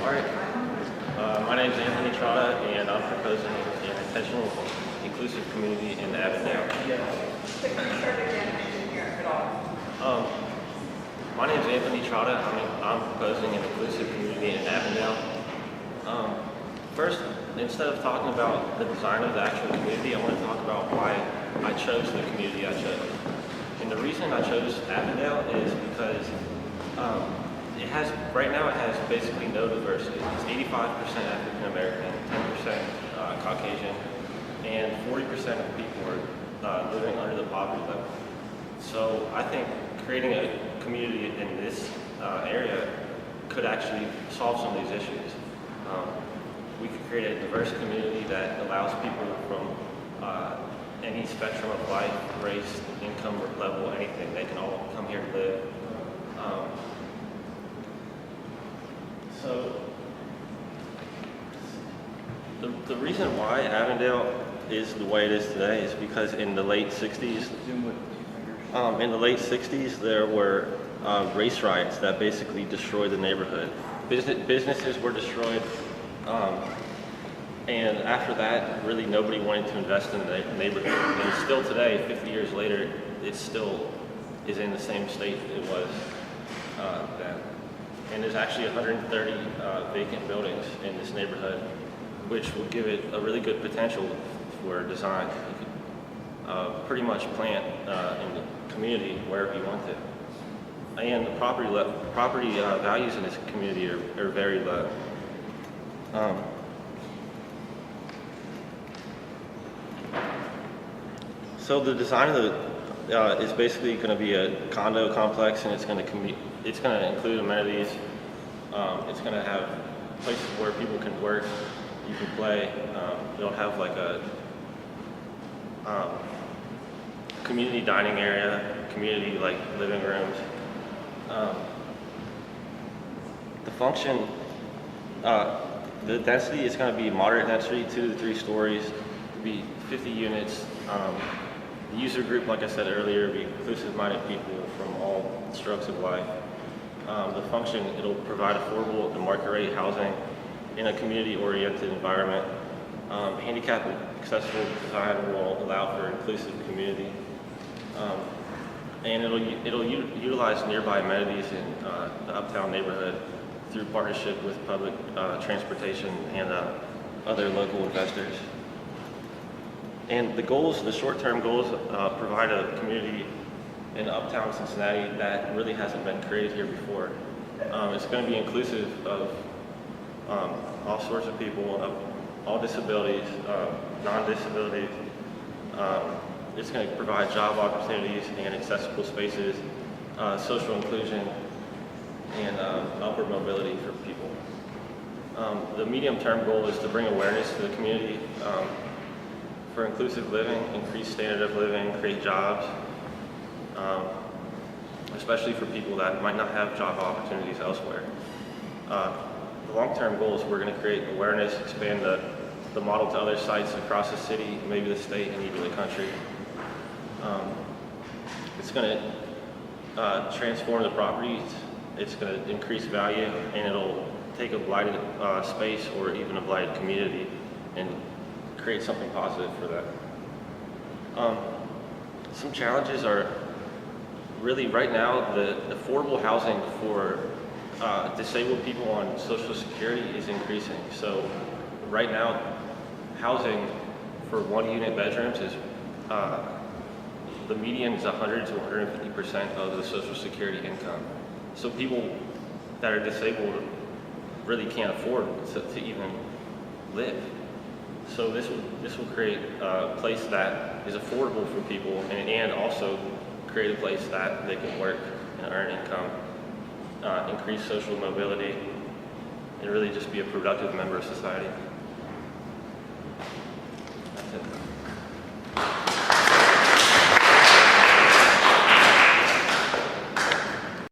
Alright, my name is Anthony Trotta, and I'm proposing an intentional, inclusive community in Avondale. My name is Anthony Trotta. I'm proposing an inclusive community in Avondale. First, instead of talking about the design of the actual community, I want to talk about why I chose the community I chose. And the reason I chose Avondale is because right now it has basically no diversity. It's 85% African American, 10% Caucasian, and 40% of people are living under the poverty level. So I think creating a community in this area could actually solve some of these issues. We could create a diverse community that allows people from any spectrum of life, race, income level, anything. They can all come here to live. So the reason why Avondale is the way it is today is because in the late 60s, there were race riots that basically destroyed the neighborhood. Businesses were destroyed, and after that, really nobody wanted to invest in the neighborhood. And still today, 50 years later, it still is in the same state it was then. And there's actually 130 vacant buildings in this neighborhood, which will give it a really good potential for design. You could pretty much plant in the community wherever you want to. And the property values in this community are very low. So the design of the is basically going to be a condo complex, and it's going to include amenities. It's going to have places where people can work, you can play. It'll have like a community dining area, community like living rooms. The function, the density is going to be moderate density, 2 to 3 stories. It'll be 50 units. The user group, like I said earlier, will be inclusive-minded people from all strokes of life. The function, it'll provide affordable and market-rate housing in a community-oriented environment. Handicap-accessible design will allow for inclusive community. And it'll utilize nearby amenities in the uptown neighborhood through partnership with public transportation and other local investors. And the short-term goals, provide a community in uptown Cincinnati that really hasn't been created here before. It's going to be inclusive of all sorts of people, of all disabilities, non-disabilities. It's going to provide job opportunities and accessible spaces, social inclusion, and upward mobility for people. The medium-term goal is to bring awareness to the community for inclusive living, increase standard of living, create jobs, especially for people that might not have job opportunities elsewhere. The long-term goal is we're going to create awareness, expand the model to other sites across the city, maybe the state, and even the country. It's going to transform the properties. It's going to increase value, and it'll take a blighted space or even a blighted community and create something positive for that. Some challenges are really right now the affordable housing for disabled people on Social Security is increasing. So right now, housing for 1-unit bedrooms is the median is 100 to 150% of the Social Security income. So people that are disabled really can't afford to even live. So this will create a place that is affordable for people, and also create a place that they can work and earn income, increase social mobility, and really just be a productive member of society. That's it.